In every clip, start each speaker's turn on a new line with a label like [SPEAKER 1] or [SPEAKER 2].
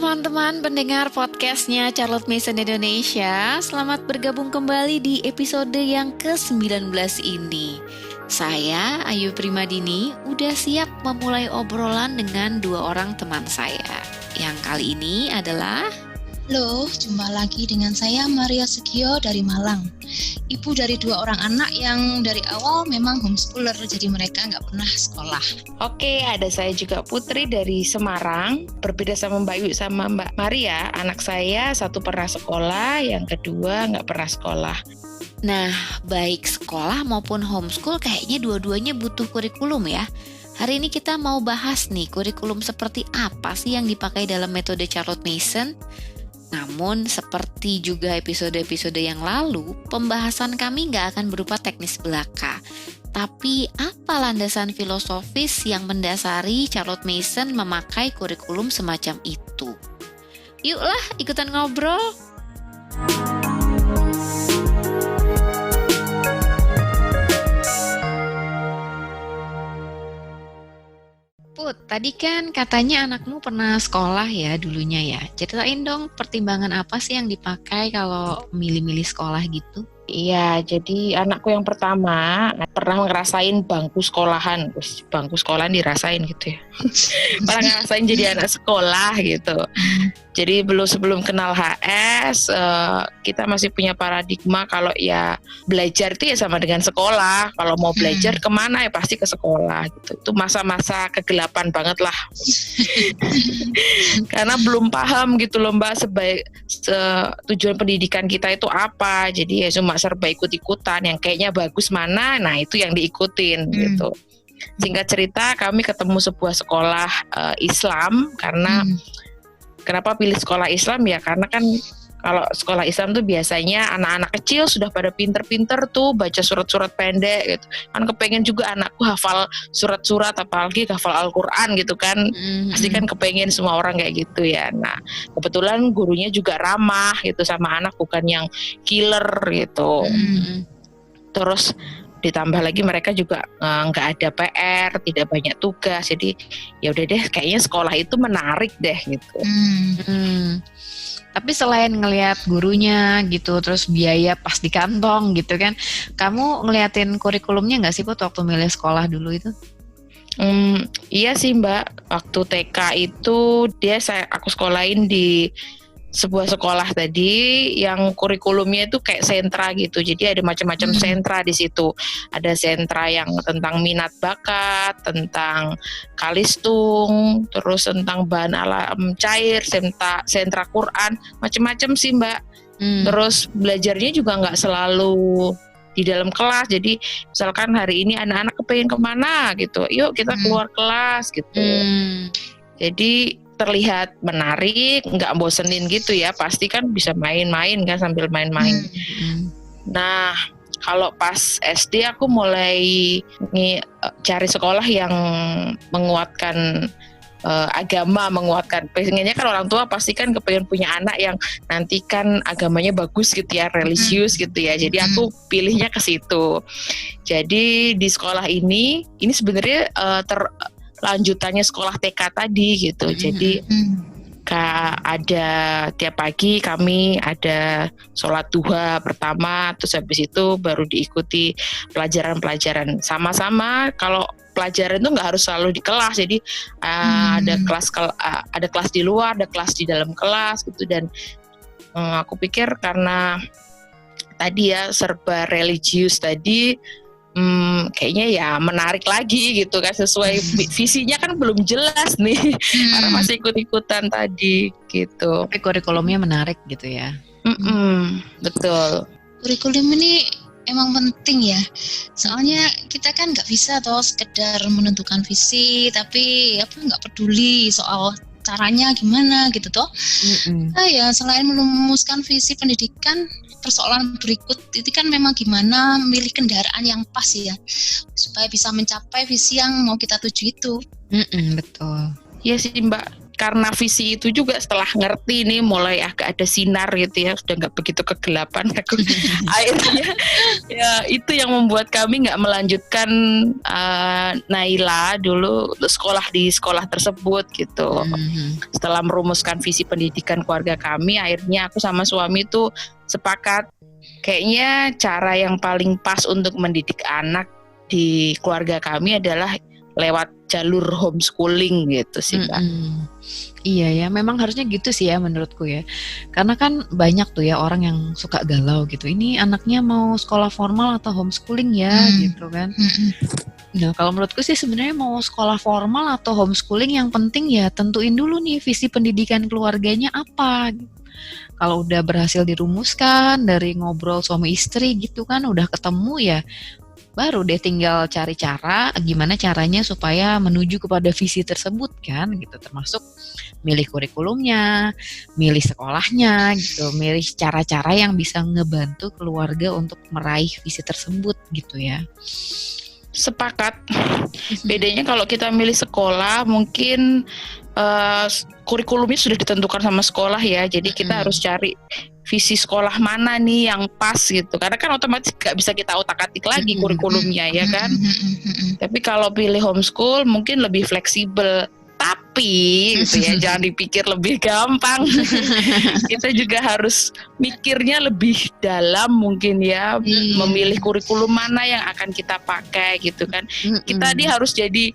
[SPEAKER 1] teman-teman pendengar podcastnya Charlotte Mason Indonesia. Selamat bergabung kembali di episode yang ke-19 ini. Saya, Ayu Primadini, udah siap memulai obrolan dengan dua orang teman saya. Yang kali ini adalah...
[SPEAKER 2] Halo, jumpa lagi dengan saya Maria Sugio dari Malang. Ibu dari dua orang anak yang dari awal memang homeschooler, jadi mereka nggak pernah sekolah.
[SPEAKER 3] Oke, ada saya juga Putri dari Semarang. Berbeda sama Mbak Yu sama Mbak Maria, anak saya satu pernah sekolah, yang kedua nggak pernah sekolah.
[SPEAKER 1] Nah, baik sekolah maupun homeschool kayaknya dua-duanya butuh kurikulum ya. Hari ini kita mau bahas nih kurikulum seperti apa sih yang dipakai dalam metode Charlotte Mason. Namun seperti juga episode-episode yang lalu, pembahasan kami nggak akan berupa teknis belaka. Tapi apa landasan filosofis yang mendasari Charlotte Mason memakai kurikulum semacam itu? Yuklah ikutan ngobrol. Put, tadi kan katanya anakmu pernah sekolah ya dulunya ya. Ceritain dong pertimbangan apa sih yang dipakai kalau milih-milih sekolah gitu?
[SPEAKER 3] Iya, jadi anakku yang pertama pernah ngerasain bangku sekolahan. Bangku sekolahan dirasain gitu ya. Pernah ngerasain jadi anak sekolah gitu. Jadi sebelum kenal HS, kita masih punya paradigma kalau ya belajar itu ya sama dengan sekolah. Kalau mau belajar kemana ya pasti ke sekolah gitu. Itu masa-masa kegelapan banget lah. Karena belum paham gitu loh Mbak, tujuan pendidikan kita itu apa. Jadi ya cuma serba ikut-ikutan, yang kayaknya bagus mana, nah itu yang diikutin gitu. Singkat cerita, kami ketemu sebuah sekolah Islam karena kenapa pilih sekolah Islam ya, karena kan kalau sekolah Islam tuh biasanya anak-anak kecil sudah pada pinter-pinter tuh baca surat-surat pendek gitu. Kan kepengen juga anakku hafal surat-surat, apalagi hafal Al-Quran gitu kan. Pasti kan kepengen semua orang kayak gitu ya. Nah kebetulan gurunya juga ramah gitu sama anak, bukan yang killer gitu. Terus ditambah lagi mereka juga nggak ada PR, tidak banyak tugas. Jadi ya udah deh, kayaknya sekolah itu menarik deh gitu.
[SPEAKER 1] Tapi selain ngelihat gurunya gitu, terus biaya pas di kantong gitu kan, kamu ngeliatin kurikulumnya nggak sih Put waktu milih sekolah dulu itu?
[SPEAKER 3] Iya sih Mbak, waktu TK itu aku sekolahin di sebuah sekolah tadi yang kurikulumnya itu kayak sentra gitu. Jadi ada macam-macam sentra di situ. Ada sentra yang tentang minat bakat, tentang kalistung, terus tentang bahan alam cair, sentra Quran, macam-macam sih Mbak. Terus belajarnya juga nggak selalu di dalam kelas. Jadi misalkan hari ini anak-anak kepengen kemana gitu, yuk kita keluar kelas gitu. Jadi terlihat menarik, nggak bosenin gitu ya. Pasti kan bisa main-main kan, sambil main-main. Nah, kalau pas SD aku mulai cari sekolah yang menguatkan agama, pengennya kan orang tua pasti kan kepengen punya anak yang nanti kan agamanya bagus gitu ya, religius gitu ya. Jadi aku pilihnya ke situ. Jadi di sekolah ini sebenarnya lanjutannya sekolah TK tadi gitu. Jadi ada tiap pagi kami ada sholat duha pertama, terus habis itu baru diikuti pelajaran-pelajaran sama-sama. Kalau pelajaran itu nggak harus selalu di kelas, jadi ada kelas di luar, ada kelas di dalam kelas gitu. Dan aku pikir karena tadi ya serba religius tadi, kayaknya ya menarik lagi gitu kan, sesuai visinya kan belum jelas nih karena masih ikut-ikutan tadi gitu.
[SPEAKER 1] Tapi kurikulumnya menarik gitu ya.
[SPEAKER 3] Betul.
[SPEAKER 2] Kurikulum ini emang penting ya, soalnya kita kan nggak bisa toh sekedar menentukan visi tapi nggak peduli soal caranya gimana gitu toh. Ya selain merumuskan visi pendidikan, persoalan berikut itu kan memang gimana memilih kendaraan yang pas ya, supaya bisa mencapai visi yang mau kita tuju itu.
[SPEAKER 1] Betul.
[SPEAKER 3] Iya sih Mbak, karena visi itu juga setelah ngerti nih mulai agak ada sinar gitu ya, sudah nggak begitu kegelapan aku. Akhirnya ya itu yang membuat kami nggak melanjutkan Naila dulu sekolah di sekolah tersebut gitu. Setelah merumuskan visi pendidikan keluarga kami, akhirnya aku sama suami tuh sepakat kayaknya cara yang paling pas untuk mendidik anak di keluarga kami adalah lewat jalur homeschooling gitu sih Mbak.
[SPEAKER 4] Iya ya, memang harusnya gitu sih ya menurutku ya. Karena kan banyak tuh ya orang yang suka galau gitu. Ini anaknya mau sekolah formal atau homeschooling ya gitu kan. Nah kalau menurutku sih sebenarnya mau sekolah formal atau homeschooling yang penting ya tentuin dulu nih visi pendidikan keluarganya apa. Kalau udah berhasil dirumuskan dari ngobrol suami istri gitu kan, udah ketemu ya, baru deh tinggal cari cara gimana caranya supaya menuju kepada visi tersebut kan gitu, termasuk milih kurikulumnya, milih sekolahnya gitu, milih cara-cara yang bisa ngebantu keluarga untuk meraih visi tersebut gitu ya.
[SPEAKER 3] Sepakat. Bedanya kalau kita milih sekolah mungkin kurikulumnya sudah ditentukan sama sekolah ya, jadi kita harus cari visi sekolah mana nih yang pas gitu, karena kan otomatis gak bisa kita otak-atik lagi kurikulumnya ya kan. Tapi kalau pilih homeschool mungkin lebih fleksibel, tapi gitu ya jangan dipikir lebih gampang. Kita juga harus mikirnya lebih dalam mungkin ya, memilih kurikulum mana yang akan kita pakai gitu kan. Kita harus jadi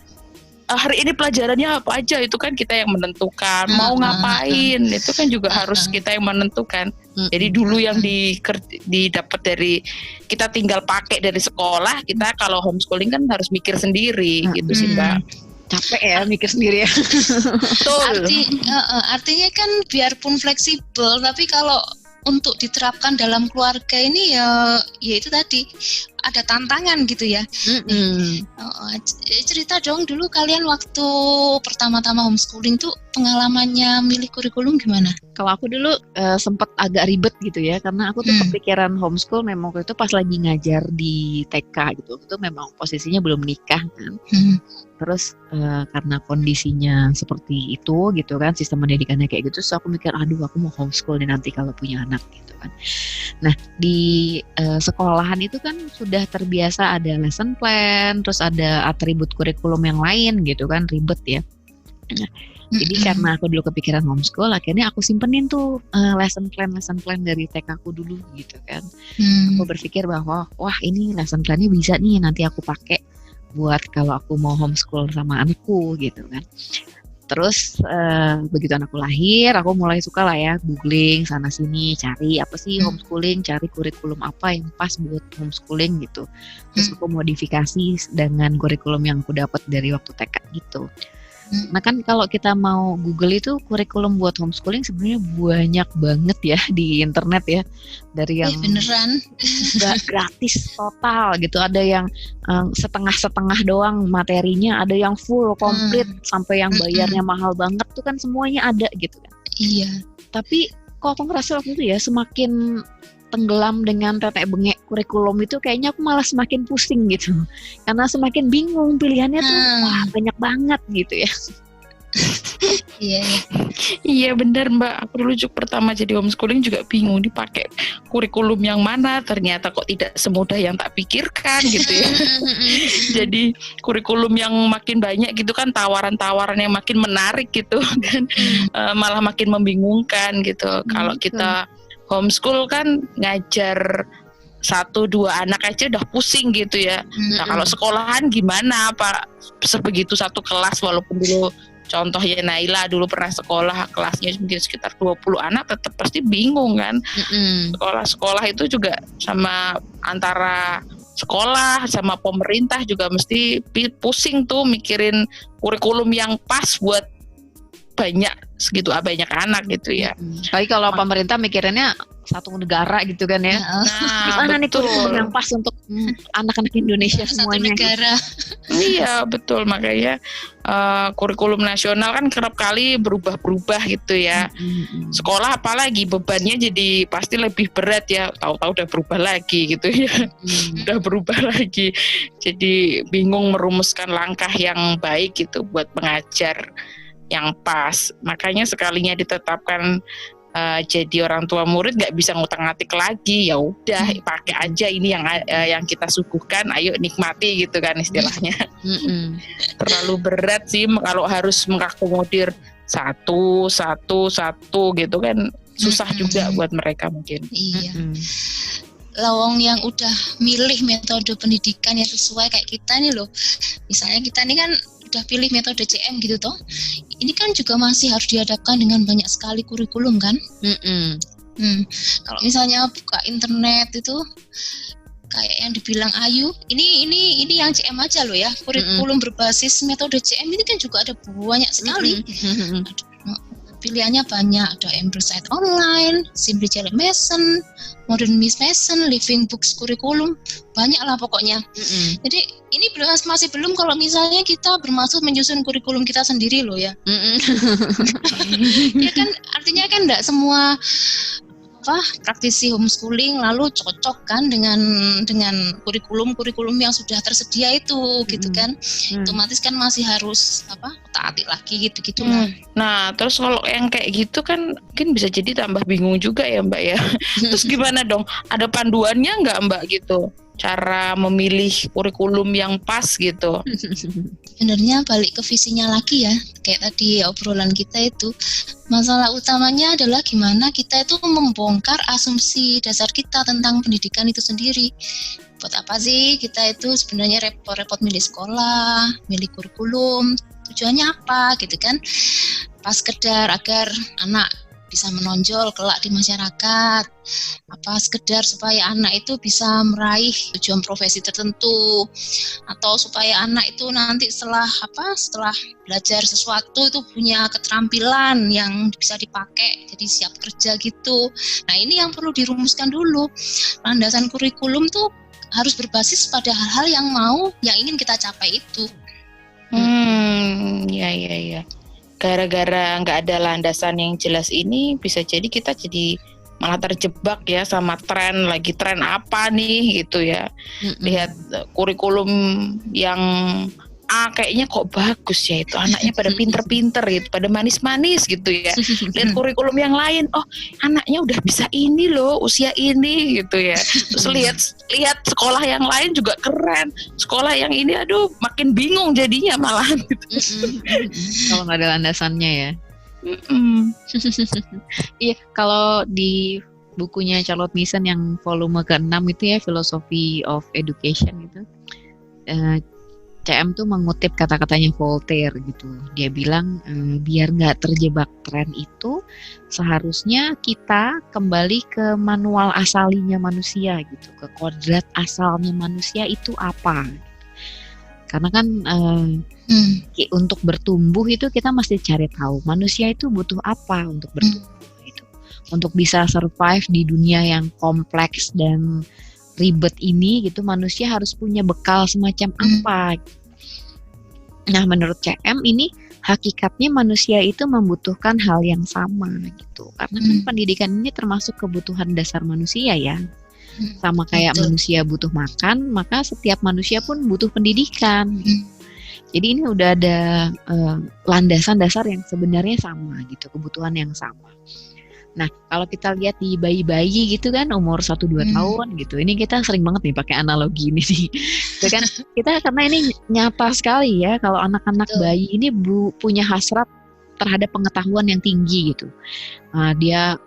[SPEAKER 3] hari ini pelajarannya apa aja, itu kan kita yang menentukan. Mau ngapain itu kan juga harus kita yang menentukan. Jadi dulu yang didapat dari kita tinggal pakai dari sekolah, kita kalau homeschooling kan harus mikir sendiri gitu sih Mbak.
[SPEAKER 4] Capek ya mikir sendiri ya.
[SPEAKER 3] Betul.
[SPEAKER 2] Artinya kan biarpun fleksibel, tapi kalau untuk diterapkan dalam keluarga ini ya itu tadi ada tantangan gitu ya. Cerita dong dulu kalian waktu pertama-tama homeschooling tuh pengalamannya milih kurikulum gimana?
[SPEAKER 4] Kalau aku dulu sempat agak ribet gitu ya, karena aku tuh kepikiran homeschool memang waktu itu pas lagi ngajar di TK gitu. Itu memang posisinya belum nikah kan. Terus karena kondisinya seperti itu gitu kan, sistem pendidikannya kayak gitu, so aku mikir aduh aku mau homeschool nih nanti kalau punya anak gitu kan. Nah di sekolahan itu kan sudah terbiasa ada lesson plan, terus ada atribut kurikulum yang lain gitu kan, ribet ya. Nah, jadi karena aku dulu kepikiran homeschool, akhirnya aku simpenin tuh lesson plan dari TK aku dulu gitu kan. Aku berpikir bahwa wah ini lesson plannya bisa nih nanti aku pakai buat kalau aku mau homeschool sama anakku gitu kan. Terus begitu anakku lahir, aku mulai suka lah ya googling sana sini, cari apa sih homeschooling, cari kurikulum apa yang pas buat homeschooling gitu. Terus aku modifikasi dengan kurikulum yang aku dapat dari waktu TK gitu. Nah kan kalau kita mau Google itu kurikulum buat homeschooling sebenarnya banyak banget ya di internet ya, dari yang
[SPEAKER 2] beneran
[SPEAKER 4] gratis total gitu, ada yang setengah-setengah doang materinya, ada yang full komplit sampai yang bayarnya mahal banget tuh kan, semuanya ada gitu kan.
[SPEAKER 2] Iya.
[SPEAKER 4] Tapi kok aku ngerasa waktu itu ya semakin tenggelam dengan tetek bengek kurikulum itu, kayaknya aku malah semakin pusing gitu, karena semakin bingung pilihannya tuh wah banyak banget gitu ya.
[SPEAKER 3] Iya benar Mbak, aku dulu juga pertama jadi homeschooling juga bingung dipakai kurikulum yang mana, ternyata kok tidak semudah yang tak pikirkan gitu ya. Jadi kurikulum yang makin banyak gitu kan, tawaran-tawaran yang makin menarik gitu dan malah makin membingungkan gitu. Kalau kita homeschool kan ngajar 1-2 anak aja udah pusing gitu ya. Nah kalau sekolahan gimana Pak, sebegitu satu kelas, walaupun dulu contohnya Naila dulu pernah sekolah kelasnya mungkin sekitar 20 anak, tetap pasti bingung kan. Sekolah itu juga sama, antara sekolah sama pemerintah juga mesti pusing tuh mikirin kurikulum yang pas buat banyak anak gitu ya.
[SPEAKER 4] Tapi kalau pemerintah mikirannya satu negara gitu kan ya. Gimana nih kurikulum yang pas untuk anak-anak Indonesia semuanya?
[SPEAKER 2] Satu negara.
[SPEAKER 3] Iya betul, makanya kurikulum nasional kan kerap kali berubah-berubah gitu ya. Sekolah apalagi bebannya jadi pasti lebih berat ya. Tahu-tahu udah berubah lagi gitu ya. Udah berubah lagi. Jadi bingung merumuskan langkah yang baik gitu buat mengajar yang pas. Makanya sekalinya ditetapkan jadi orang tua murid nggak bisa ngutak-ngatik lagi, ya udah pakai aja ini yang kita suguhkan, ayo nikmati gitu kan istilahnya. Terlalu berat sih kalau harus mengakomodir satu gitu kan, susah juga buat mereka mungkin.
[SPEAKER 2] Iya. Lawang yang udah milih metode pendidikan yang sesuai kayak kita nih loh, misalnya kita nih kan udah pilih metode CM gitu toh, ini kan juga masih harus dihadapkan dengan banyak sekali kurikulum kan. Kalau misalnya buka internet itu kayak yang dibilang Ayu, ini yang CM aja loh ya, kurikulum berbasis metode CM ini kan juga ada banyak sekali. Pilihannya banyak, ada Ampersand Online, Simply Challenge Mason, Modern Miss Mason, Living Books Kurikulum, banyak lah pokoknya. Jadi ini masih belum kalau misalnya kita bermaksud menyusun kurikulum kita sendiri loh ya. Ya kan artinya kan enggak semua praktisi homeschooling lalu cocok kan dengan kurikulum yang sudah tersedia itu gitu kan. Otomatis kan masih harus taati lagi gitu lah.
[SPEAKER 3] Nah terus kalau yang kayak gitu kan mungkin bisa jadi tambah bingung juga ya Mbak ya. Terus gimana dong, ada panduannya nggak Mbak gitu, cara memilih kurikulum yang pas gitu?
[SPEAKER 2] Sebenarnya balik ke visinya lagi ya, kayak tadi obrolan kita itu, masalah utamanya adalah gimana kita itu membongkar asumsi dasar kita tentang pendidikan itu sendiri. Buat apa sih kita itu sebenarnya repot-repot milih sekolah, milih kurikulum, tujuannya apa gitu kan? Pas sekedar agar anak bisa menonjol kelak di masyarakat, sekedar supaya anak itu bisa meraih tujuan profesi tertentu, atau supaya anak itu nanti setelah belajar sesuatu itu punya keterampilan yang bisa dipakai jadi siap kerja gitu. Nah ini yang perlu dirumuskan dulu. Landasan kurikulum tuh harus berbasis pada hal-hal yang ingin kita capai itu.
[SPEAKER 3] Ya. Gara-gara nggak ada landasan yang jelas ini, bisa jadi kita jadi malah terjebak ya sama tren apa nih gitu ya. Lihat kurikulum yang A kayaknya kok bagus ya, itu anaknya pada pinter-pinter gitu, pada manis-manis gitu ya. Lihat kurikulum yang lain, oh anaknya udah bisa ini loh usia ini gitu ya. Terus lihat sekolah yang lain juga keren, sekolah yang ini aduh makin bingung jadinya malah gitu.
[SPEAKER 4] Kalau nggak ada landasannya ya. Iya, kalau di bukunya Charlotte Mason yang volume ke-6 itu ya, Philosophy of Education itu, CM tuh mengutip kata-katanya Voltaire gitu. Dia bilang biar nggak terjebak tren itu, seharusnya kita kembali ke manual asalinya manusia gitu, ke kodrat asalnya manusia itu apa. Karena kan untuk bertumbuh itu kita mesti cari tahu manusia itu butuh apa untuk bertumbuh gitu. Untuk bisa survive di dunia yang kompleks dan ribet ini gitu, manusia harus punya bekal semacam apa. Nah menurut CM ini hakikatnya manusia itu membutuhkan hal yang sama gitu, karena kan pendidikan ini termasuk kebutuhan dasar manusia ya. Sama kayak manusia butuh makan, maka setiap manusia pun butuh pendidikan. Jadi ini udah ada landasan dasar yang sebenarnya sama gitu, kebutuhan yang sama. Nah, kalau kita lihat di bayi-bayi gitu kan, umur 1-2 tahun gitu, ini kita sering banget nih pakai analogi ini nih. Itu kan kita karena ini nyata sekali ya, kalau anak-anak bayi ini punya hasrat terhadap pengetahuan yang tinggi gitu. Dia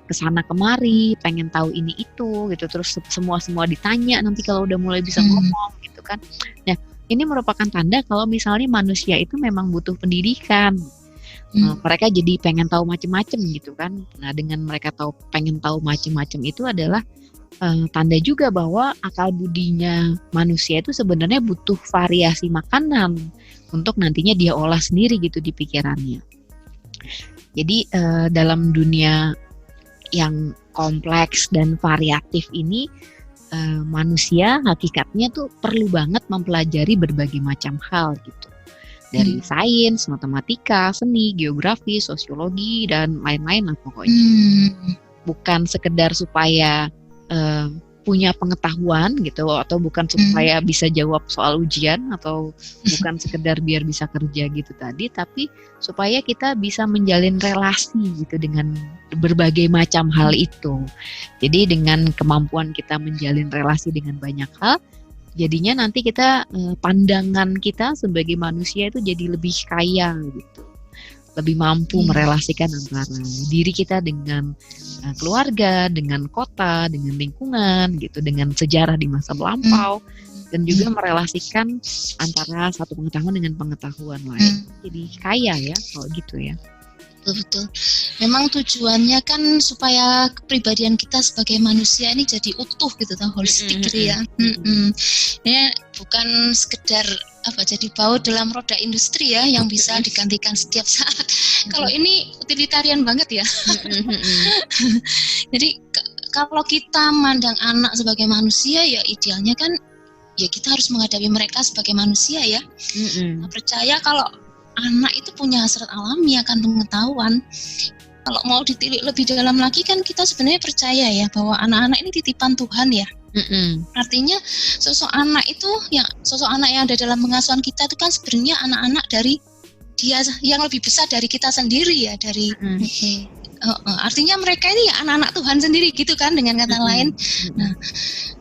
[SPEAKER 4] kesana kemari, pengen tahu ini itu gitu, terus semua ditanya nanti kalau udah mulai bisa ngomong gitu kan. Nah, ini merupakan tanda kalau misalnya manusia itu memang butuh pendidikan. Mereka jadi pengen tahu macam-macam gitu kan. Nah dengan mereka pengen tahu macam-macam itu adalah tanda juga bahwa akal budinya manusia itu sebenarnya butuh variasi makanan untuk nantinya dia olah sendiri gitu di pikirannya. Jadi dalam dunia yang kompleks dan variatif ini, manusia hakikatnya tuh perlu banget mempelajari berbagai macam hal gitu. Dari sains, matematika, seni, geografi, sosiologi, dan lain-lain lah pokoknya. Bukan sekedar supaya punya pengetahuan gitu, atau bukan supaya bisa jawab soal ujian, atau bukan sekedar biar bisa kerja gitu tadi, tapi supaya kita bisa menjalin relasi gitu dengan berbagai macam hal itu. Jadi dengan kemampuan kita menjalin relasi dengan banyak hal, jadinya nanti kita pandangan kita sebagai manusia itu jadi lebih kaya gitu, lebih mampu merelasikan antara diri kita dengan keluarga, dengan kota, dengan lingkungan gitu, dengan sejarah di masa lampau, dan juga merelasikan antara satu pengetahuan dengan pengetahuan lain. Jadi kaya ya kalau gitu ya.
[SPEAKER 2] Betul. Memang tujuannya kan supaya kepribadian kita sebagai manusia ini jadi utuh gitu, holistik gitu ya. Ini bukan sekedar jadi baut dalam roda industri ya yang bisa digantikan setiap saat. Kalau ini utilitarian banget ya. Jadi kalau kita mandang anak sebagai manusia, ya idealnya kan ya kita harus menghadapi mereka sebagai manusia ya. Percaya kalau anak itu punya hasrat alami akan pengetahuan. Kalau mau ditilik lebih dalam lagi kan kita sebenarnya percaya ya bahwa anak-anak ini titipan Tuhan ya. Artinya sosok anak yang ada dalam pengasuhan kita itu kan sebenarnya anak-anak dari dia yang lebih besar dari kita sendiri ya, dari artinya mereka ini ya anak-anak Tuhan sendiri gitu kan, dengan kata lain. Nah,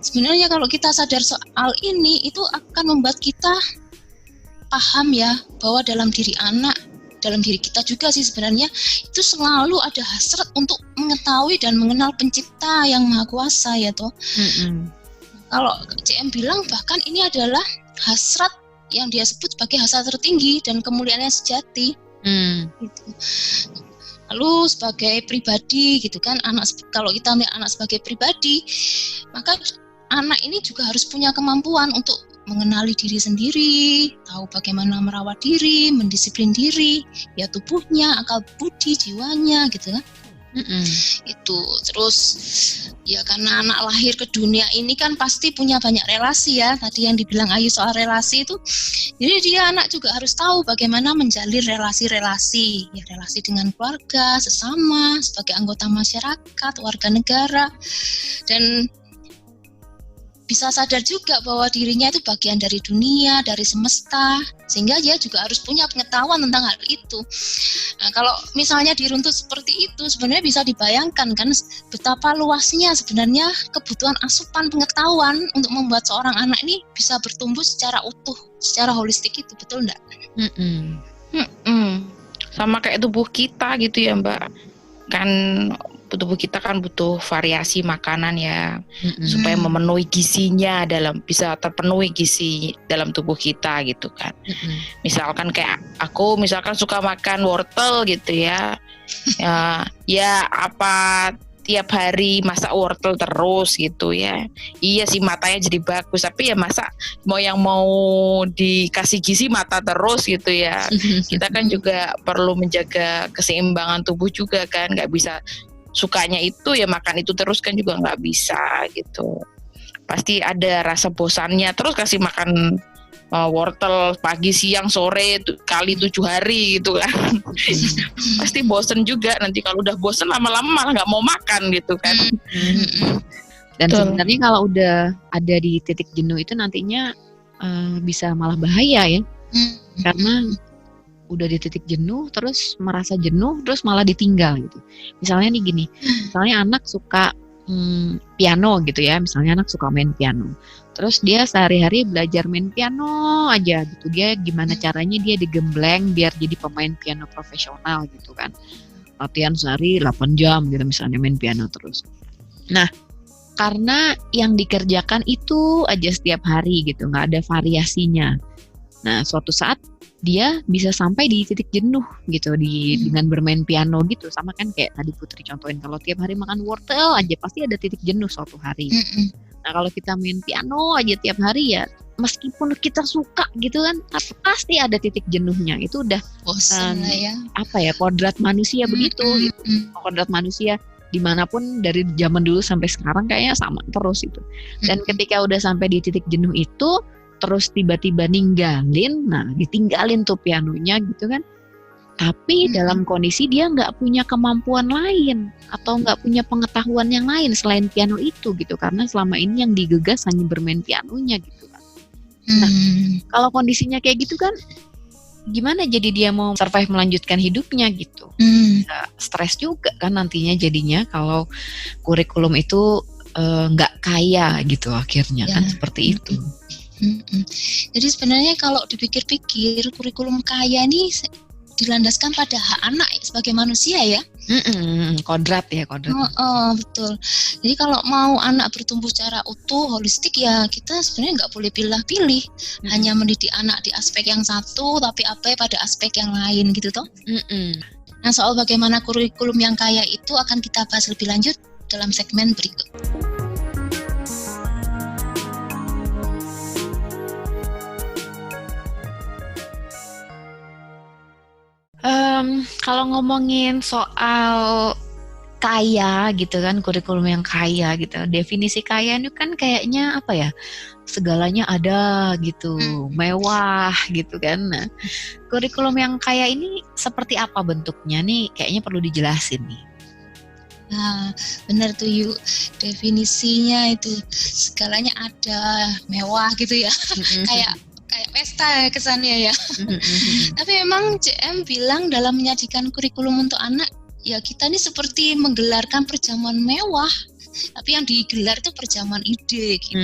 [SPEAKER 2] sebenarnya kalau kita sadar soal ini, itu akan membuat kita paham ya bahwa dalam diri anak, dalam diri kita juga sih sebenarnya itu selalu ada hasrat untuk mengetahui dan mengenal pencipta yang maha kuasa ya toh. Kalau CM bilang bahkan ini adalah hasrat yang dia sebut sebagai hasrat tertinggi dan kemuliaannya sejati. Gitu. Lalu sebagai pribadi gitu kan, kalau kita melihat anak sebagai pribadi, maka anak ini juga harus punya kemampuan untuk mengenali diri sendiri, tahu bagaimana merawat diri, mendisiplin diri, ya tubuhnya, akal budi, jiwanya gitu kan. Itu terus ya karena anak lahir ke dunia ini kan pasti punya banyak relasi ya, tadi yang dibilang Ayu soal relasi itu, jadi dia anak juga harus tahu bagaimana menjalin relasi-relasi ya, relasi dengan keluarga, sesama, sebagai anggota masyarakat, warga negara, dan bisa sadar juga bahwa dirinya itu bagian dari dunia, dari semesta, sehingga dia juga harus punya pengetahuan tentang hal itu. Nah, kalau misalnya diruntut seperti itu, sebenarnya bisa dibayangkan kan betapa luasnya sebenarnya kebutuhan asupan pengetahuan untuk membuat seorang anak ini bisa bertumbuh secara utuh, secara holistik itu, betul enggak?
[SPEAKER 3] Sama kayak tubuh kita gitu ya Mbak, kan tubuh kita kan butuh variasi makanan ya, supaya memenuhi gizinya, bisa terpenuhi gizi dalam tubuh kita gitu kan. Misalkan kayak aku misalkan suka makan wortel gitu ya, ya apa tiap hari masak wortel terus gitu ya. Iya sih matanya jadi bagus, tapi ya masa mau dikasih gizi mata terus gitu ya. Kita kan juga perlu menjaga keseimbangan tubuh juga kan, nggak bisa sukanya itu ya makan itu terus kan juga nggak bisa gitu. Pasti ada rasa bosannya, terus kasih makan wortel pagi siang sore kali 7 hari gitu kan. Pasti bosen juga, nanti kalau udah bosen lama-lama malah nggak mau makan gitu kan.
[SPEAKER 4] Dan sebenarnya kalau udah ada di titik jenuh itu nantinya bisa malah bahaya ya, karena udah di titik jenuh, terus merasa jenuh, terus malah ditinggal gitu. Misalnya nih gini, misalnya anak suka piano gitu ya, misalnya anak suka main piano, terus dia sehari-hari belajar main piano aja gitu, dia gimana caranya dia digembleng biar jadi pemain piano profesional gitu kan, latihan sehari 8 jam gitu misalnya main piano terus. Nah, karena yang dikerjakan itu aja setiap hari gitu, nggak ada variasinya. Nah, suatu saat dia bisa sampai di titik jenuh gitu dengan bermain piano gitu, sama kan kayak tadi Putri contohin, kalau tiap hari makan wortel aja pasti ada titik jenuh suatu hari. Nah, kalau kita main piano aja tiap hari ya, meskipun kita suka gitu kan, pasti ada titik jenuhnya. Itu udah
[SPEAKER 2] bosan ya.
[SPEAKER 4] Apa ya, kodrat manusia begitu gitu. Kodrat manusia dimanapun dari zaman dulu sampai sekarang kayaknya sama terus itu. Dan ketika udah sampai di titik jenuh itu, terus tiba-tiba ditinggalin tuh pianonya gitu kan, Tapi dalam kondisi dia nggak punya kemampuan lain atau nggak punya pengetahuan yang lain selain piano itu gitu, karena selama ini yang digegas hanya bermain pianonya gitu kan. Nah, kalau kondisinya kayak gitu kan, gimana jadi dia mau survive melanjutkan hidupnya gitu? Stres juga kan nantinya jadinya kalau kurikulum itu nggak kaya gitu akhirnya kan seperti itu.
[SPEAKER 2] Jadi sebenarnya kalau dipikir-pikir kurikulum kaya ini dilandaskan pada hak anak sebagai manusia ya.
[SPEAKER 4] Kodrat ya, kodrat.
[SPEAKER 2] Betul. Jadi kalau mau anak bertumbuh secara utuh, holistik ya kita sebenarnya nggak boleh pilih-pilih. Hanya mendidik anak di aspek yang satu, tapi abai pada aspek yang lain gitu toh. Nah soal bagaimana kurikulum yang kaya itu akan kita bahas lebih lanjut dalam segmen berikut.
[SPEAKER 1] Kalau ngomongin soal kaya gitu kan, kurikulum yang kaya gitu, definisi kaya itu kan kayaknya apa ya, segalanya ada gitu, mewah gitu kan. Nah, kurikulum yang kaya ini seperti apa bentuknya nih, kayaknya perlu dijelasin nih.
[SPEAKER 2] Nah, benar tuh Yu, definisinya itu segalanya ada, mewah gitu ya, kayak pesta kesannya ya. Tapi memang CM bilang dalam menyajikan kurikulum untuk anak, ya kita ini seperti menggelarkan perjamuan mewah, tapi yang digelar itu perjamuan ide gitu.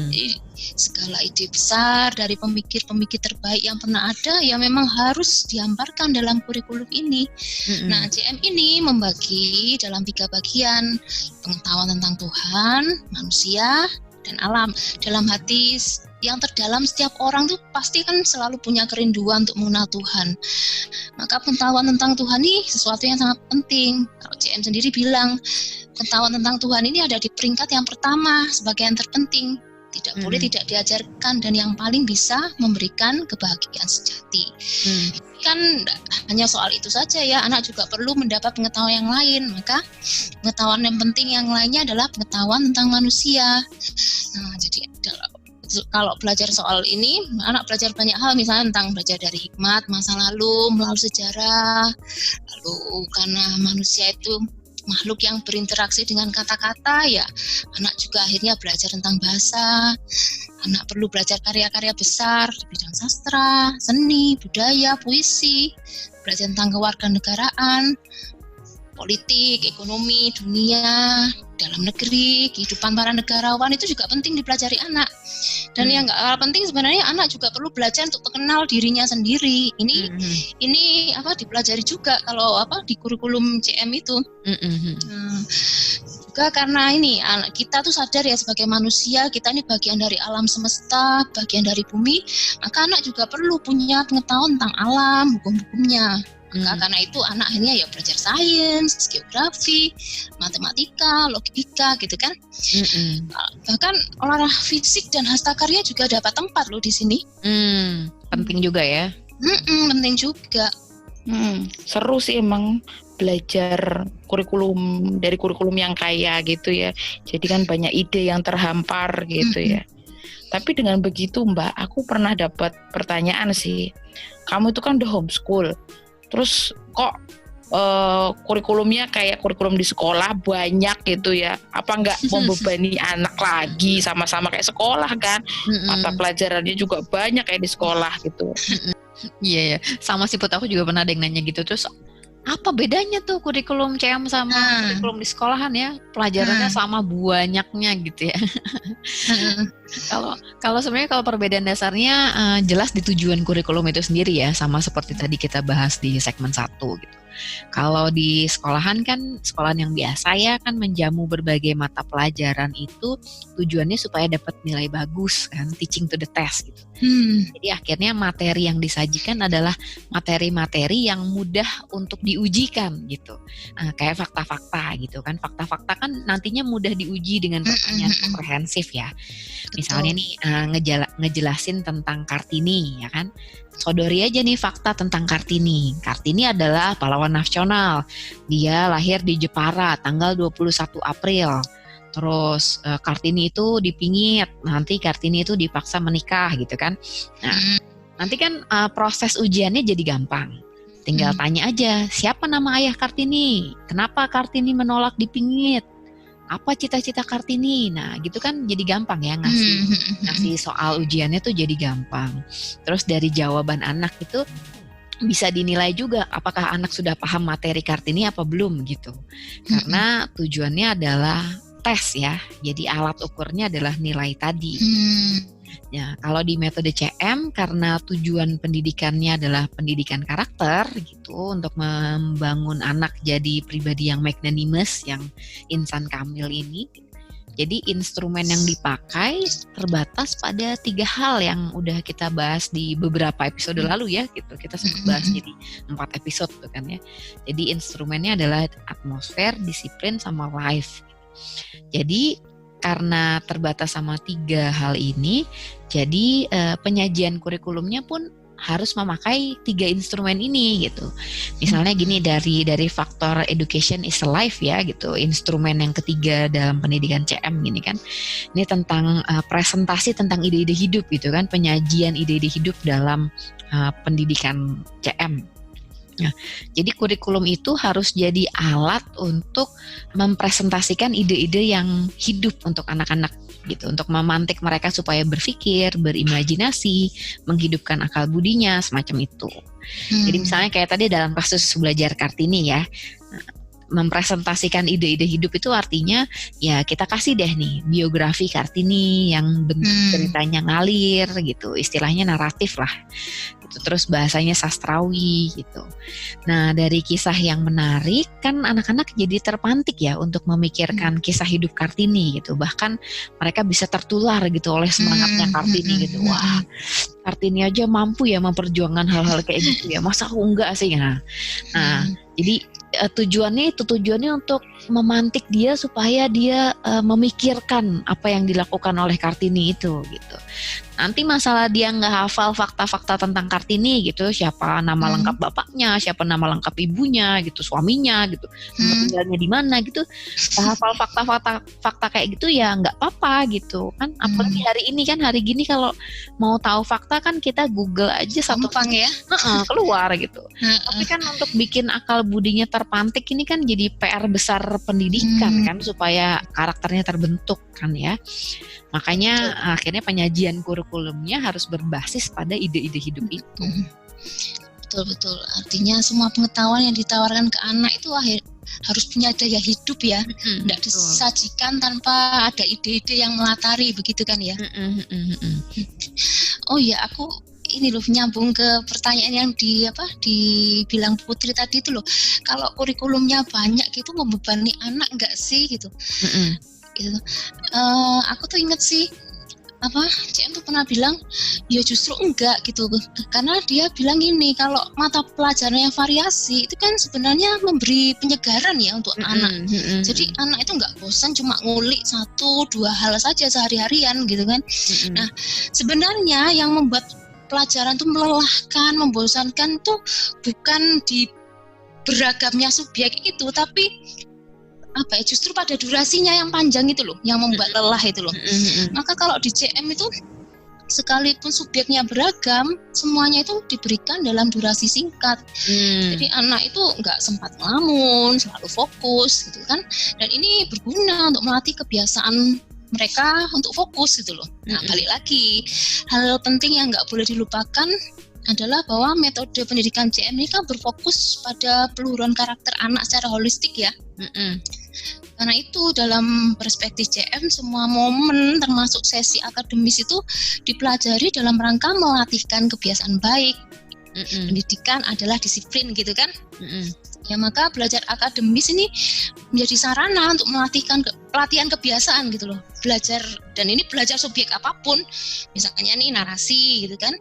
[SPEAKER 2] Jadi, segala ide besar dari pemikir-pemikir terbaik yang pernah ada ya memang harus dihamparkan dalam kurikulum ini. Nah, CM ini membagi dalam 3 bagian: pengetahuan tentang Tuhan, manusia, dan alam. Dalam hati yang terdalam setiap orang tuh pasti kan selalu punya kerinduan untuk mengenal Tuhan. Maka pengetahuan tentang Tuhan ini sesuatu yang sangat penting. Kalau CM sendiri bilang, pengetahuan tentang Tuhan ini ada di peringkat yang pertama sebagai yang terpenting. Tidak boleh tidak diajarkan, dan yang paling bisa memberikan kebahagiaan sejati. Kan hanya soal itu saja ya, anak juga perlu mendapat pengetahuan yang lain. Maka pengetahuan yang penting yang lainnya adalah pengetahuan tentang manusia. Nah, jadi kalau belajar soal ini, anak belajar banyak hal, misalnya tentang belajar dari hikmat masa lalu, melalui sejarah, lalu karena manusia itu makhluk yang berinteraksi dengan kata-kata, ya anak juga akhirnya belajar tentang bahasa. Anak perlu belajar karya-karya besar di bidang sastra, seni, budaya, puisi, belajar tentang kewarganegaraan, politik, ekonomi, dunia, dalam negeri, kehidupan para negarawan, itu juga penting dipelajari anak. Dan yang nggak kalah penting sebenarnya anak juga perlu belajar untuk mengenal dirinya sendiri. Ini dipelajari juga kalau di kurikulum CM itu. Juga karena ini anak kita tuh sadar ya, sebagai manusia kita ini bagian dari alam semesta, bagian dari bumi. Maka anak juga perlu punya pengetahuan tentang alam, hukum-hukumnya. Karena itu anak akhirnya ya belajar sains, geografi, matematika, logika gitu kan. Bahkan olahraga fisik dan hastakarya juga dapat tempat loh di sini.
[SPEAKER 1] Penting juga ya.
[SPEAKER 2] Penting juga.
[SPEAKER 3] Seru sih emang belajar dari kurikulum yang kaya gitu ya. Jadi kan banyak ide yang terhampar gitu ya. Tapi dengan begitu Mbak, aku pernah dapat pertanyaan sih. Kamu itu kan udah homeschool, terus kok kurikulumnya kayak kurikulum di sekolah banyak gitu ya? Apa nggak membebani anak lagi, sama-sama kayak sekolah kan? Mata pelajarannya juga banyak kayak di sekolah gitu.
[SPEAKER 1] Iya, sama sih Put, aku juga pernah ada yang nanya gitu. Terus apa bedanya tuh kurikulum CM sama kurikulum di sekolahan ya? Pelajarannya sama banyaknya gitu ya. Kalau sebenarnya kalau perbedaan dasarnya jelas di tujuan kurikulum itu sendiri ya, sama seperti tadi kita bahas di segmen 1 gitu. Kalau di sekolahan kan, sekolahan yang biasa ya kan menjamu berbagai mata pelajaran itu tujuannya supaya dapat nilai bagus kan, teaching to the test gitu. Jadi akhirnya materi yang disajikan adalah materi-materi yang mudah untuk diujikan gitu. Kayak fakta-fakta gitu kan. Fakta-fakta kan nantinya mudah diuji dengan pertanyaan komprehensif ya. Misalnya nih ngejelasin tentang Kartini ya kan. Sodori aja nih fakta tentang Kartini. Kartini adalah pahlawan nasional. Dia lahir di Jepara tanggal 21 April. Terus Kartini itu dipingit, nanti Kartini itu dipaksa menikah gitu kan. Nah, nanti kan proses ujiannya jadi gampang. tinggal tanya aja, siapa nama ayah Kartini? Kenapa Kartini menolak dipingit? Apa cita-cita Kartini? Nah, gitu kan jadi gampang ya ngasih soal ujiannya tuh jadi gampang. Terus dari jawaban anak itu bisa dinilai juga apakah anak sudah paham materi Kartini apa belum gitu. Karena tujuannya adalah tes ya. Jadi alat ukurnya adalah nilai tadi. Ya, kalau di metode CM karena tujuan pendidikannya adalah pendidikan karakter gitu untuk membangun anak jadi pribadi yang magnanimous, yang insan kamil ini. Jadi instrumen yang dipakai terbatas pada 3 hal yang udah kita bahas di beberapa episode lalu ya gitu. Kita sempat bahas jadi 4 episode tuh kan ya. Jadi instrumennya adalah atmosfer, disiplin, sama life. Jadi karena terbatas sama 3 hal ini, jadi penyajian kurikulumnya pun harus memakai 3 instrumen ini gitu. Misalnya gini, dari faktor education is life ya gitu, instrumen yang ketiga dalam pendidikan CM gini kan. Ini tentang presentasi tentang ide-ide hidup gitu kan, penyajian ide-ide hidup dalam pendidikan CM. Nah, jadi kurikulum itu harus jadi alat untuk mempresentasikan ide-ide yang hidup untuk anak-anak gitu, untuk memantik mereka supaya berpikir, berimajinasi, menghidupkan akal budinya, semacam itu. Jadi misalnya kayak tadi dalam kasus belajar Kartini ya, mempresentasikan ide-ide hidup itu artinya ya kita kasih deh nih biografi Kartini yang bentuk ceritanya ngalir gitu, istilahnya naratif lah gitu, terus bahasanya sastrawi gitu. Nah dari kisah yang menarik kan anak-anak jadi terpantik ya untuk memikirkan kisah hidup Kartini gitu, bahkan mereka bisa tertular gitu oleh semangatnya Kartini gitu. Wah, Kartini aja mampu ya memperjuangkan hal-hal kayak gitu ya, masa aku enggak sih? Nah jadi tujuannya untuk memantik dia supaya dia memikirkan apa yang dilakukan oleh Kartini itu gitu. Nanti masalah dia nggak hafal fakta-fakta tentang Kartini gitu, siapa nama lengkap bapaknya, siapa nama lengkap ibunya gitu, suaminya gitu, tinggalnya di mana gitu, hafal fakta kayak gitu ya nggak apa-apa gitu kan. Apalagi hari gini kalau mau tahu fakta kan kita Google aja satu
[SPEAKER 2] ya
[SPEAKER 1] keluar gitu. Tapi kan untuk bikin akal budinya terpantik ini kan jadi PR besar pendidikan kan, supaya karakternya terbentuk kan ya. Makanya akhirnya penyajian kurikulumnya harus berbasis pada ide-ide hidup itu.
[SPEAKER 2] Betul. Artinya semua pengetahuan yang ditawarkan ke anak itu harus punya daya hidup ya. Tidak disajikan tanpa ada ide-ide yang melatari, begitu kan ya. Oh ya, aku ini loh nyambung ke pertanyaan yang dibilang Putri tadi itu loh. Kalau kurikulumnya banyak gitu membebani anak enggak sih gitu. Gitu. Aku tuh inget sih CM tuh pernah bilang ya justru enggak gitu, karena dia bilang gini, kalau mata pelajarannya variasi itu kan sebenarnya memberi penyegaran ya untuk anak. Jadi anak itu enggak bosan cuma ngulik 1-2 hal saja sehari-harian gitu kan. Nah sebenarnya yang membuat pelajaran itu melelahkan, membosankan tuh bukan di beragamnya subjek itu, tapi justru pada durasinya yang panjang itu loh, yang membuat lelah itu loh. Maka kalau di CM itu sekalipun subjeknya beragam, semuanya itu diberikan dalam durasi singkat. Jadi anak itu nggak sempat ngelamun, selalu fokus gitu kan. Dan ini berguna untuk melatih kebiasaan mereka untuk fokus gitu loh. Nah balik lagi, hal penting yang nggak boleh dilupakan adalah bahwa metode pendidikan CM ini kan berfokus pada peluruan karakter anak secara holistik ya. Karena itu dalam perspektif CM semua momen termasuk sesi akademis itu dipelajari dalam rangka melatihkan kebiasaan baik. Pendidikan adalah disiplin gitu kan. Ya maka belajar akademis ini menjadi sarana untuk pelatihan kebiasaan gitu loh. Belajar, dan ini belajar subjek apapun. Misalnya nih narasi gitu kan.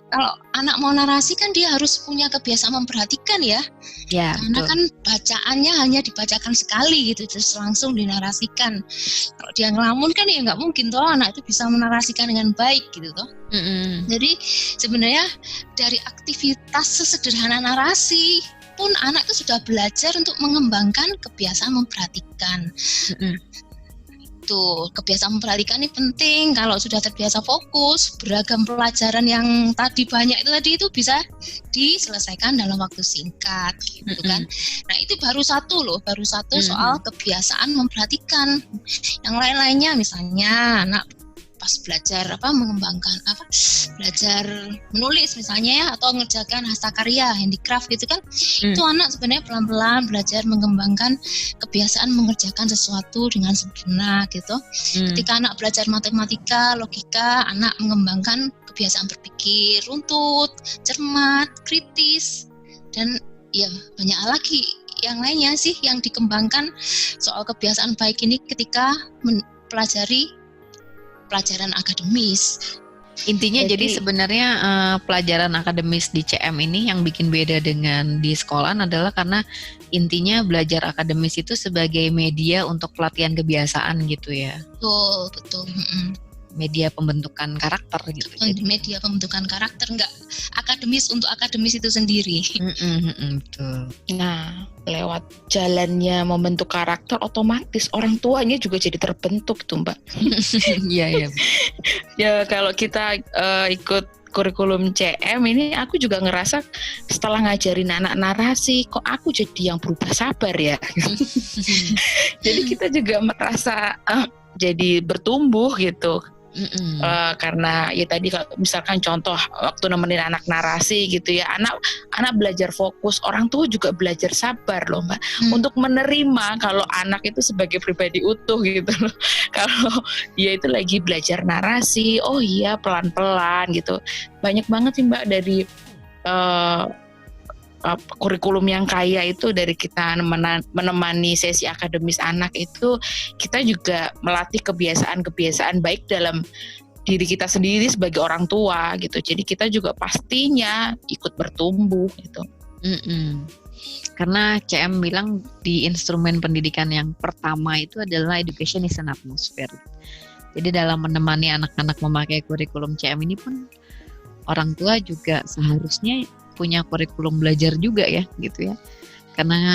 [SPEAKER 2] Kalau anak mau narasi kan dia harus punya kebiasaan memperhatikan ya. Karena kan bacaannya hanya dibacakan sekali gitu, terus langsung dinarasikan. Kalau dia ngelamun kan ya nggak mungkin toh anak itu bisa menarasikan dengan baik gitu toh. Jadi sebenarnya dari aktivitas sesederhana narasi pun anak itu sudah belajar untuk mengembangkan kebiasaan memperhatikan. itu kebiasaan memperhatikan ini penting. Kalau sudah terbiasa fokus, beragam pelajaran yang tadi banyak itu bisa diselesaikan dalam waktu singkat gitu kan. Nah itu baru satu soal kebiasaan memperhatikan. Yang lain-lainnya misalnya anak pas belajar belajar menulis misalnya ya, atau mengerjakan hastakarya, handicraft gitu kan, itu anak sebenarnya pelan-pelan belajar mengembangkan kebiasaan mengerjakan sesuatu dengan sempurna gitu. Ketika anak belajar matematika, logika, anak mengembangkan kebiasaan berpikir runtut, cermat, kritis, dan ya banyak lagi yang lainnya sih yang dikembangkan soal kebiasaan baik ini ketika mempelajari pelajaran akademis.
[SPEAKER 4] Intinya jadi sebenarnya pelajaran akademis di CM ini yang bikin beda dengan di sekolah adalah karena intinya belajar akademis itu sebagai media untuk pelatihan kebiasaan gitu ya.
[SPEAKER 2] Betul.
[SPEAKER 4] Media pembentukan karakter gitu.
[SPEAKER 2] Media pembentukan karakter, nggak akademis untuk akademis itu sendiri.
[SPEAKER 4] Betul.
[SPEAKER 3] Nah, lewat jalannya membentuk karakter, otomatis orang tuanya juga jadi terbentuk tuh Mbak.
[SPEAKER 4] Iya.
[SPEAKER 3] Ya kalau kita ikut kurikulum CM ini, aku juga ngerasa setelah ngajarin anak narasi, kok aku jadi yang berubah sabar ya. Jadi kita juga merasa jadi bertumbuh gitu. Karena ya tadi kalau misalkan contoh waktu nemenin anak narasi gitu ya, anak belajar fokus, orang tua juga belajar sabar loh Mbak, untuk menerima kalau anak itu sebagai pribadi utuh gitu loh. Kalau dia itu lagi belajar narasi, oh iya pelan-pelan gitu. Banyak banget sih Mbak dari kurikulum yang kaya itu, dari kita menemani sesi akademis anak itu, kita juga melatih kebiasaan-kebiasaan baik dalam diri kita sendiri sebagai orang tua gitu. Jadi kita juga pastinya ikut bertumbuh gitu.
[SPEAKER 4] Karena CM bilang di instrumen pendidikan yang pertama itu adalah education is an atmosphere. Jadi dalam menemani anak-anak memakai kurikulum CM ini pun orang tua juga seharusnya punya kurikulum belajar juga ya gitu ya, karena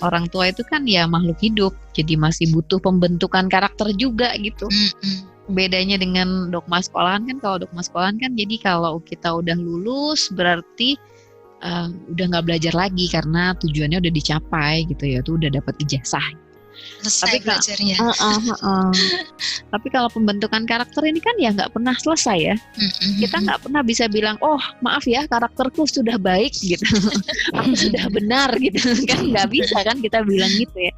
[SPEAKER 4] orang tua itu kan ya makhluk hidup, jadi masih butuh pembentukan karakter juga gitu. Bedanya dengan dogma sekolahan kan, kalau dogma sekolahan kan jadi kalau kita udah lulus berarti udah nggak belajar lagi karena tujuannya udah dicapai gitu ya, tuh udah dapat ijazah.
[SPEAKER 2] Selesai belajarnya.
[SPEAKER 4] Tapi kalau pembentukan karakter ini kan ya nggak pernah selesai ya. Kita nggak pernah bisa bilang, oh maaf ya karakterku sudah baik gitu, aku sudah benar gitu kan, nggak bisa kan kita bilang gitu ya.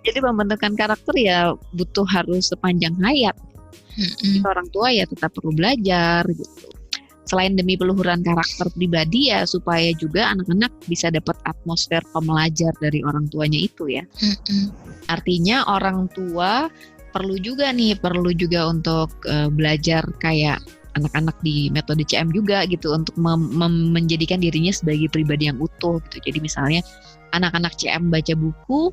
[SPEAKER 4] Jadi pembentukan karakter ya butuh harus sepanjang hayat. Jadi orang tua ya tetap perlu belajar gitu. Selain demi peluhuran karakter pribadi ya, supaya juga anak-anak bisa dapat atmosfer pembelajar dari orang tuanya itu ya. Artinya orang tua perlu juga untuk belajar kayak anak-anak di metode CM juga gitu, untuk menjadikan dirinya sebagai pribadi yang utuh gitu. Jadi misalnya anak-anak CM baca buku,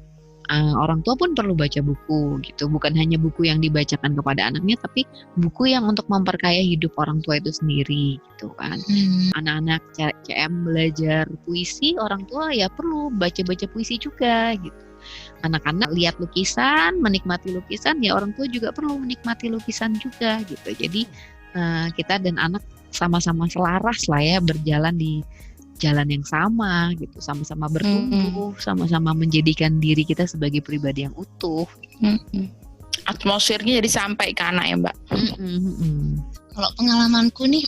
[SPEAKER 4] orang tua pun perlu baca buku gitu, bukan hanya buku yang dibacakan kepada anaknya, tapi buku yang untuk memperkaya hidup orang tua itu sendiri gitu kan. Anak-anak CM belajar puisi, orang tua ya perlu baca-baca puisi juga gitu. Anak-anak lihat lukisan, menikmati lukisan, ya orang tua juga perlu menikmati lukisan juga gitu. Jadi kita dan anak sama-sama selaras lah ya, berjalan di jalan yang sama gitu, sama-sama bertumbuh, sama-sama menjadikan diri kita sebagai pribadi yang utuh.
[SPEAKER 3] Atmosfernya jadi sampai ke anak ya Mbak.
[SPEAKER 2] Kalau pengalamanku nih,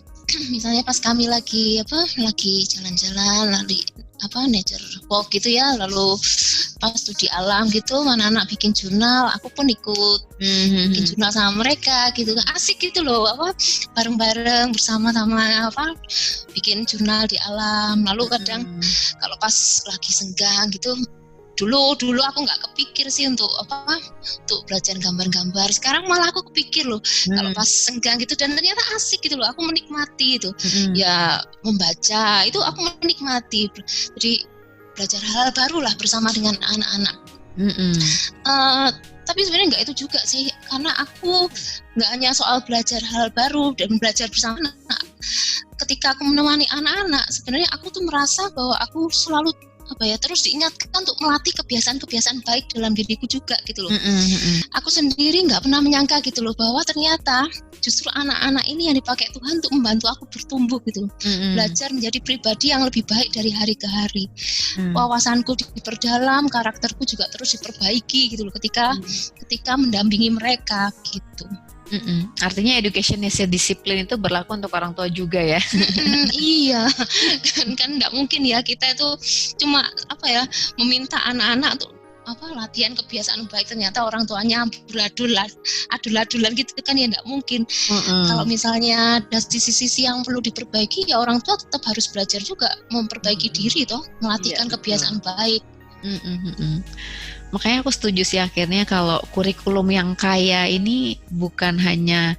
[SPEAKER 2] misalnya pas kami lagi jalan-jalan, nature walk gitu ya, lalu pas tuh di alam gitu, anak-anak bikin jurnal, aku pun ikut bikin jurnal sama mereka gitu, asik gitu loh, bareng-bareng bersama-sama bikin jurnal di alam. Lalu kadang kalau pas lagi senggang gitu, dulu aku nggak kepikir sih untuk belajar gambar-gambar. Sekarang malah aku kepikir loh, kalau pas senggang gitu, dan ternyata asik gitu loh, aku menikmati itu. Ya membaca itu aku menikmati, jadi belajar hal baru lah bersama dengan anak-anak. Tapi sebenarnya nggak itu juga sih, karena aku nggak hanya soal belajar hal baru dan belajar bersama anak. Ketika aku menemani anak-anak, sebenarnya aku tuh merasa bahwa aku selalu terus diingatkan untuk melatih kebiasaan-kebiasaan baik dalam diriku juga gitu loh. Aku sendiri nggak pernah menyangka gitu loh bahwa ternyata justru anak-anak ini yang dipakai Tuhan untuk membantu aku bertumbuh gitu loh. Belajar menjadi pribadi yang lebih baik dari hari ke hari. Wawasanku diperdalam, karakterku juga terus diperbaiki gitu loh ketika mendampingi mereka gitu.
[SPEAKER 4] Artinya education as a discipline itu berlaku untuk orang tua juga ya.
[SPEAKER 2] Iya, kan nggak mungkin ya kita itu cuma meminta anak-anak untuk latihan kebiasaan baik, ternyata orang tuanya adul-adulan gitu kan ya nggak mungkin. Kalau misalnya ada sisi-sisi yang perlu diperbaiki ya orang tua tetap harus belajar juga memperbaiki diri toh, melatihkan kebiasaan baik.
[SPEAKER 4] Makanya aku setuju sih akhirnya kalau kurikulum yang kaya ini bukan hanya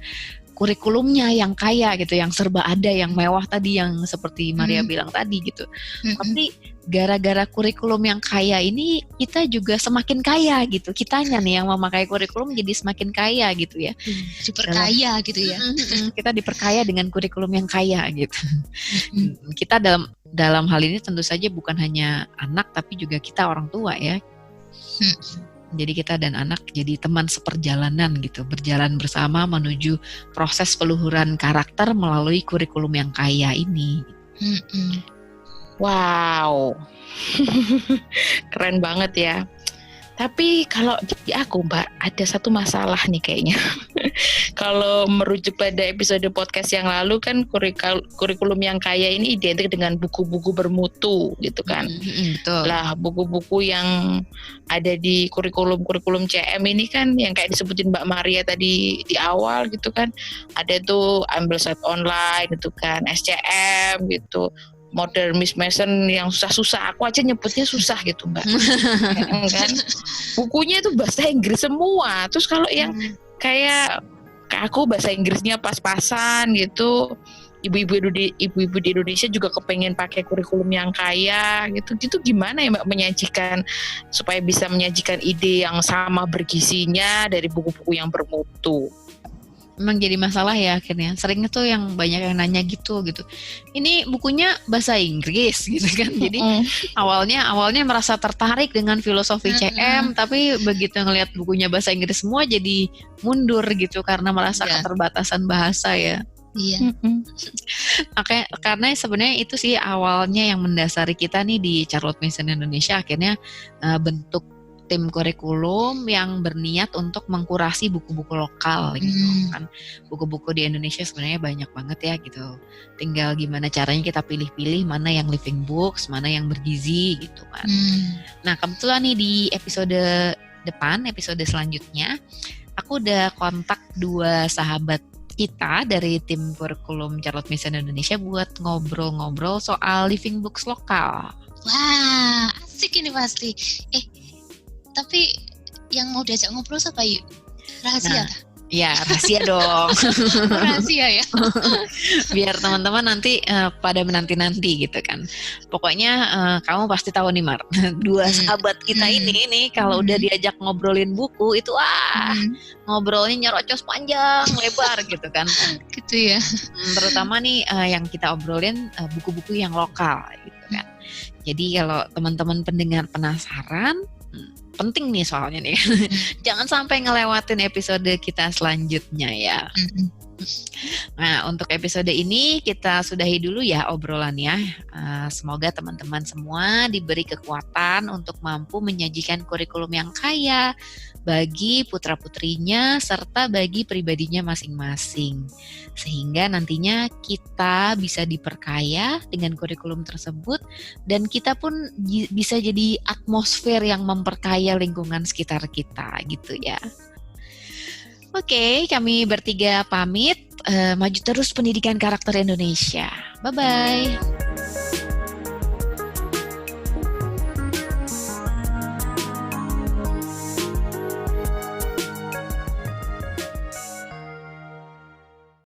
[SPEAKER 4] kurikulumnya yang kaya gitu, yang serba ada, yang mewah tadi, yang seperti Maria bilang tadi gitu. Tapi gara-gara kurikulum yang kaya ini kita juga semakin kaya gitu. Kitanya nih yang memakai kurikulum jadi semakin kaya gitu ya.
[SPEAKER 2] Diperkaya gitu ya.
[SPEAKER 4] Kita diperkaya dengan kurikulum yang kaya gitu. Kita dalam hal ini tentu saja bukan hanya anak tapi juga kita orang tua ya. Jadi kita dan anak jadi teman seperjalanan gitu, berjalan bersama menuju proses peluhuran karakter melalui kurikulum yang kaya ini.
[SPEAKER 3] Wow, keren banget ya. Tapi kalau di aku Mbak, ada satu masalah nih kayaknya. Kalau merujuk pada episode podcast yang lalu kan kurikulum yang kaya ini identik dengan buku-buku bermutu gitu kan.
[SPEAKER 4] Betul.
[SPEAKER 3] Lah buku-buku yang ada di kurikulum CM ini kan yang kayak disebutin Mbak Maria tadi di awal gitu kan. Ada tuh Ambil Set Online gitu kan, SCM gitu. Modern Miss Mason yang susah-susah, aku aja nyebutnya susah gitu Mbak. Kan? Bukunya itu bahasa Inggris semua. Terus kalau yang kayak aku bahasa Inggrisnya pas-pasan gitu, ibu-ibu di Indonesia juga kepengen pakai kurikulum yang kaya gitu. Gitu gimana ya Mbak menyajikan supaya bisa menyajikan ide yang sama bergizinya dari buku-buku yang bermutu?
[SPEAKER 4] Memang jadi masalah ya akhirnya. Seringnya tuh yang banyak yang nanya gitu. Ini bukunya bahasa Inggris gitu kan. Jadi awalnya merasa tertarik dengan filosofi CM, tapi begitu ngelihat bukunya bahasa Inggris semua jadi mundur gitu karena merasa keterbatasan bahasa ya.
[SPEAKER 2] Iya.
[SPEAKER 4] Karena sebenarnya itu sih awalnya yang mendasari kita nih di Charlotte Mason Indonesia akhirnya bentuk tim kurikulum yang berniat untuk mengkurasi buku-buku lokal gitu kan. Buku-buku di Indonesia sebenarnya banyak banget ya gitu. Tinggal gimana caranya kita pilih-pilih mana yang living books, mana yang bergizi gitu kan. Nah, kebetulan nih di episode depan, episode selanjutnya, aku udah kontak 2 sahabat kita dari tim kurikulum Charlotte Mason Indonesia buat ngobrol-ngobrol soal living books lokal.
[SPEAKER 2] Wah, asik ini pasti. Tapi yang mau diajak ngobrol siapa yuk? Rahasia?
[SPEAKER 4] Ya rahasia dong.
[SPEAKER 2] Rahasia ya.
[SPEAKER 4] Biar teman-teman nanti pada menanti-nanti gitu kan. Pokoknya kamu pasti tahu nih Mar, 2 sahabat kita ini nih kalau udah diajak ngobrolin buku itu ngobrolnya nyerocos panjang lebar gitu kan.
[SPEAKER 2] Gitu ya.
[SPEAKER 4] Terutama nih yang kita obrolin buku-buku yang lokal gitu kan. Jadi kalau teman-teman pendengar penasaran, penting nih soalnya nih. Jangan sampai ngelewatin episode kita selanjutnya ya. Nah, untuk episode ini kita sudahi dulu ya obrolannya. Semoga teman-teman semua diberi kekuatan untuk mampu menyajikan kurikulum yang kaya bagi putra-putrinya serta bagi pribadinya masing-masing. Sehingga nantinya kita bisa diperkaya dengan kurikulum tersebut dan kita pun bisa jadi atmosfer yang memperkaya lingkungan sekitar kita gitu ya. Oke, kami bertiga pamit. Maju terus pendidikan karakter Indonesia. Bye-bye.